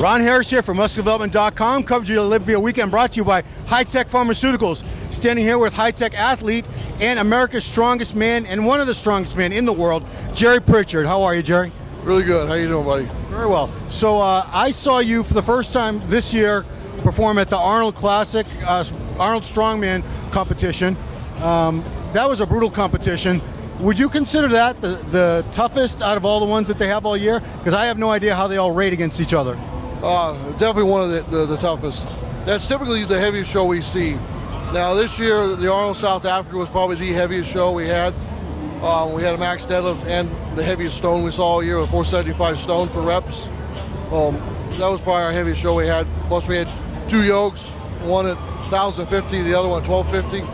Ron Harris here from MuscularDevelopment.com. Coverage of the Olympia weekend brought to you by High-Tech Pharmaceuticals. Standing here with high-tech athlete and America's strongest man and one of the strongest men in the world, Jerry Prichett. How are you, Jerry? Really good. How you doing, buddy? Very well. So I saw you for the first time this year perform at the Arnold Classic, Arnold Strongman competition. That was a brutal competition. Would you consider that the toughest out of all the ones that they have all year? Because I have no idea how they all rate against each other. Definitely one of the toughest. That's typically the heaviest show we see. Now this year, the Arnold South Africa was probably the heaviest show we had. We had a max deadlift and the heaviest stone we saw all year, a 475 stone for reps. That was probably our heaviest show we had. Plus we had two yokes, one at 1,050, the other one at 1,250.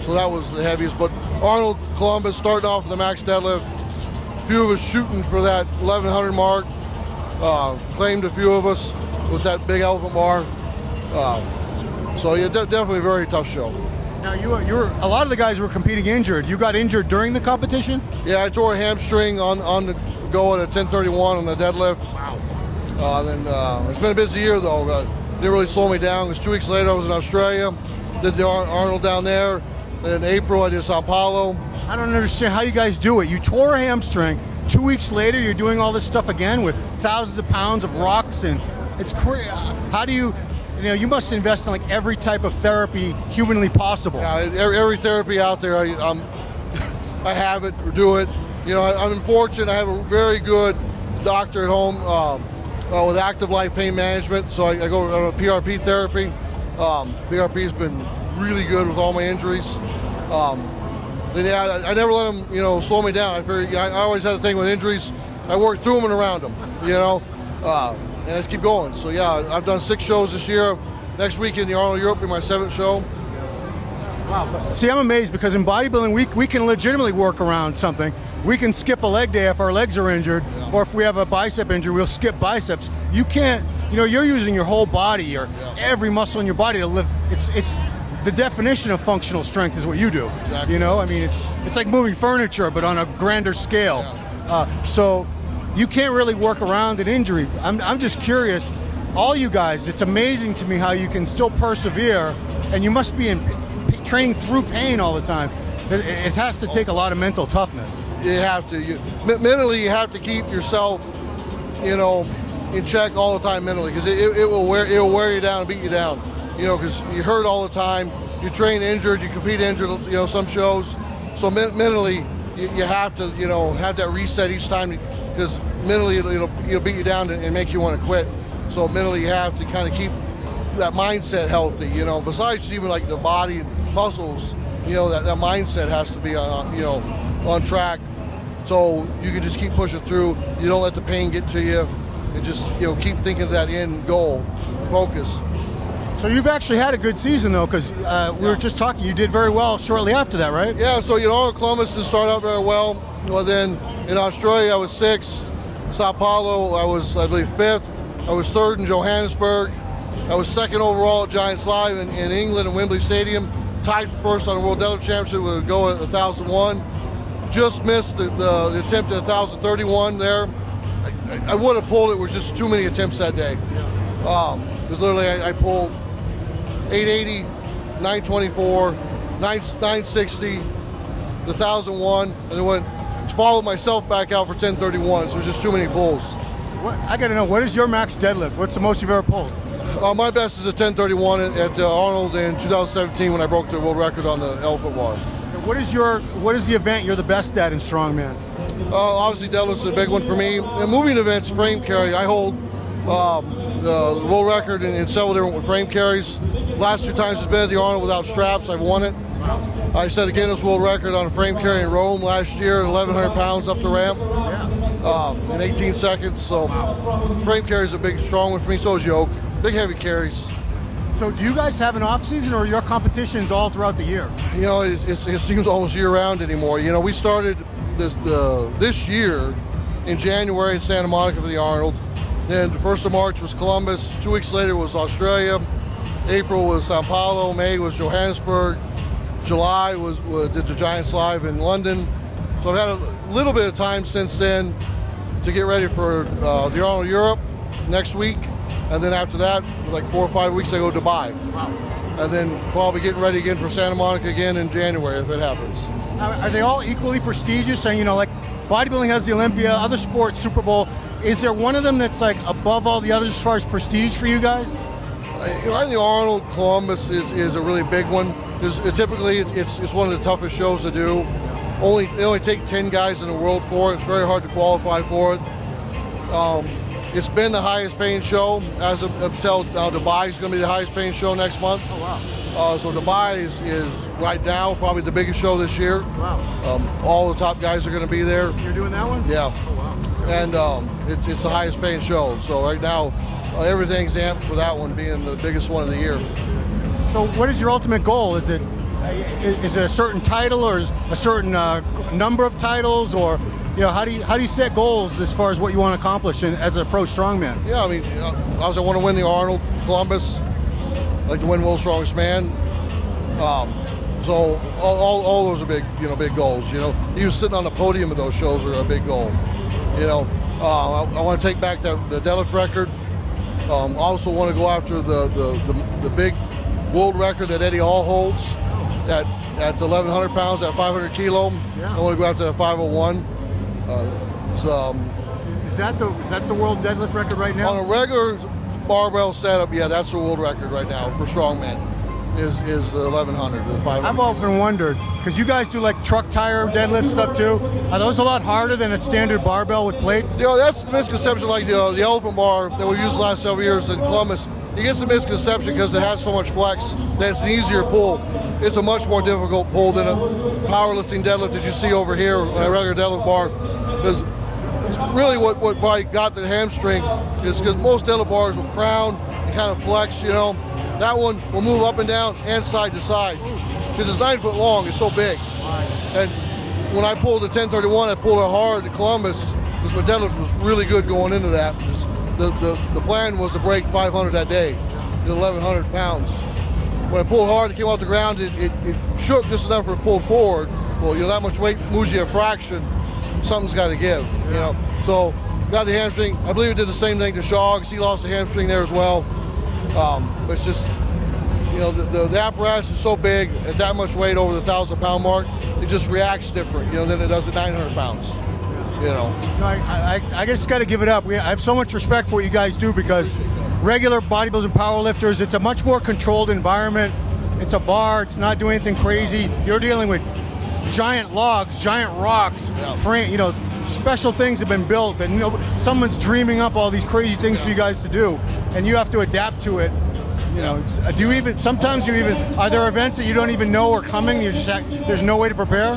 So that was the heaviest. But Arnold Columbus starting off with the max deadlift. A few of us shooting for that 1,100 mark. Claimed a few of us with that big elephant bar. So yeah, definitely a very tough show. Now you were a lot of the guys were competing injured. You got injured during the competition? Yeah, I tore a hamstring on the go at a 1031 on the deadlift. Wow. Then it's been a busy year though. Didn't really slow me down because 2 weeks later I was in Australia, did the Arnold down there. Then in April I did Sao Paulo. I don't understand how you guys do it. You tore a hamstring. 2 weeks later, you're doing all this stuff again with thousands of pounds of rocks, and it's crazy. How do you you must invest in like every type of therapy humanly possible. Yeah, every therapy out there, I have it or do it. You know, I'm fortunate. I have a very good doctor at home with active life pain management. So I go on a PRP therapy. PRP has been really good with all my injuries. Yeah, I never let them, slow me down. I always had a thing with injuries. I work through them and around them, and I just keep going. So yeah, I've done 6 shows this year. Next week in the Arnold Europe will be my 7th show. Wow. See, I'm amazed because in bodybuilding, we can legitimately work around something. We can skip a leg day if our legs are injured, or if we have a bicep injury, we'll skip biceps. You can't, you're using your whole body or every muscle in your body to live. It's the definition of functional strength is what you do. Exactly. I mean, it's like moving furniture, but on a grander scale. Yeah. So you can't really work around an injury. I'm just curious, all you guys, it's amazing to me how you can still persevere, and you must be training through pain all the time. It has to take a lot of mental toughness. You have to. Mentally, you have to keep yourself, in check all the time mentally, because it will wear you down and beat you down. Because you hurt all the time, you train injured, you compete injured, some shows. So mentally, you have to, have that reset each time, because mentally it'll beat you down and make you want to quit. So mentally, you have to kind of keep that mindset healthy. Besides even like the body and muscles, that mindset has to be on track. So you can just keep pushing through. You don't let the pain get to you, and just keep thinking of that end goal, focus. So you've actually had a good season though, because we were just talking, you did very well shortly after that, right? Yeah, so Columbus didn't start out very well. Well, then in Australia I was 6th. Sao Paulo I was, I believe, 5th. I was 3rd in Johannesburg. I was 2nd overall at Giants Live in England at Wembley Stadium. Tied for 1st on the World Deadlift Championship with a go at 1,001. Just missed the attempt at 1,031 there. I would have pulled it with just too many attempts that day. Because literally I pulled 880, 924, 960, the 1,001, and then followed myself back out for 1031. So there's just too many pulls. I got to know, what is your max deadlift? What's the most you've ever pulled? My best is a 1031 at Arnold in 2017 when I broke the world record on the elephant bar. What is the event you're the best at in strongman? Obviously deadlift's a big one for me. In moving events, frame carry, I hold the world record in several different frame carries. Last 2 times it's been at the Arnold without straps. I've won it. I set a Guinness World Record on a frame carry in Rome last year, 1,100 pounds up the ramp in 18 seconds. So frame carry is a big, strong one for me. So is yoke. Big, heavy carries. So do you guys have an off season, or your competitions all throughout the year? It seems almost year round anymore. We started this year in January in Santa Monica for the Arnold. Then the 1st of March was Columbus. 2 weeks later was Australia. April was Sao Paulo. May was Johannesburg. July did the Giants Live in London. So I've had a little bit of time since then to get ready for the Arnold Europe. next week, and then after that, like 4 or 5 weeks, I go to Dubai. Wow. And then probably getting ready again for Santa Monica again in January if it happens. Are they all equally prestigious? And, you know, like bodybuilding has the Olympia, other sports, Super Bowl. Is there one of them that's like above all the others as far as prestige for you guys? I think Arnold Columbus is a really big one. Typically, it's one of the toughest shows to do. They only take 10 guys in the world for it. It's very hard to qualify for it. It's been the highest paying show as of until Dubai is going to be the highest paying show next month. Oh, wow. So Dubai is right now probably the biggest show this year. Wow. All the top guys are going to be there. You're doing that one? Yeah. Oh, wow. And it's the highest paying show. So right now, everything's amped for that one being the biggest one of the year. So what is your ultimate goal? Is it a certain title, or is a certain number of titles, or you know, how do you set goals as far as what you want to accomplish as a pro strongman? Yeah, I mean, obviously I want to win the Arnold Columbus. I like to win World's Strongest Man. So all those are big goals. You know, even sitting on the podium of those shows are a big goal. You know, I want to take back the deadlift record. I also want to go after the big world record that Eddie Hall holds at 1,100 pounds, at 500 kilo. Yeah. I want to go after that 501. Is that the world deadlift record right now? On a regular barbell setup, yeah, that's the world record right now for strongman. Is the 1,100, the 500. I've often wondered, because you guys do like truck tire deadlift stuff too. Are those a lot harder than a standard barbell with plates? You know, that's the misconception. Like the elephant bar that we've used the last several years in Columbus, it gets the misconception because it has so much flex that it's an easier pull. It's a much more difficult pull than a powerlifting deadlift that you see over here on a regular deadlift bar. Because really what probably got the hamstring is because most deadlift bars will crown and kind of flex, you know. That one will move up and down and side to side. Because it's 9 foot long, it's so big. And when I pulled the 1031, I pulled it hard at Columbus because my deadlift was really good going into that. The plan was to break 500 that day, 1,100 pounds. When I pulled hard, it came off the ground, it shook just enough for it pulled forward. Well, you know, that much weight moves you a fraction. Something's got to give, you know. So, got the hamstring. I believe it did the same thing to Shaw because he lost the hamstring there as well. But it's just, you know, the apparatus is so big at that much weight over the 1,000-pound mark, it just reacts different, you know, than it does at 900 pounds. You know. No, I just got to give it up. I have so much respect for what you guys do because regular bodybuilders and powerlifters, it's a much more controlled environment. It's a bar. It's not doing anything crazy. You're dealing with giant logs, giant rocks, frame, you know, special things have been built and someone's dreaming up all these crazy things for you guys to do, and you have to adapt to it. You know, are there events that you don't even know are coming? There's no way to prepare?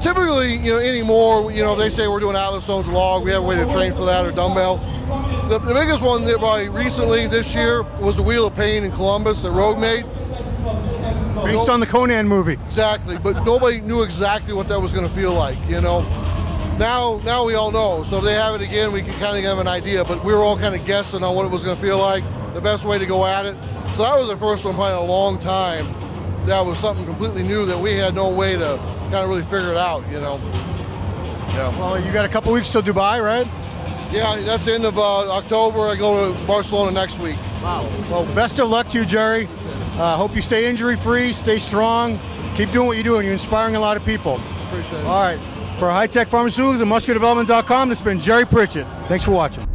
Typically, you know, anymore, you know, they say we're doing Atlas Stones log, we have a way to train for that, or dumbbell. The biggest one that probably recently this year was the Wheel of Pain in Columbus that Rogue made. Based on the Conan movie. Exactly, but nobody knew exactly what that was going to feel like, you know. Now we all know, so if they have it again, we can kind of have an idea, but we were all kind of guessing on what it was going to feel like, the best way to go at it. So that was the first one probably in a long time. That was something completely new that we had no way to kind of really figure it out, you know. Yeah. Well, you got a couple weeks till Dubai, right? Yeah, that's the end of October. I go to Barcelona next week. Wow. Well, best of luck to you, Jerry. Hope you stay injury-free, stay strong, keep doing what you're doing. You're inspiring a lot of people. Appreciate it. All right. For High Tech Pharmaceuticals and MuscularDevelopment.com, this has been Jerry Prichett. Thanks for watching.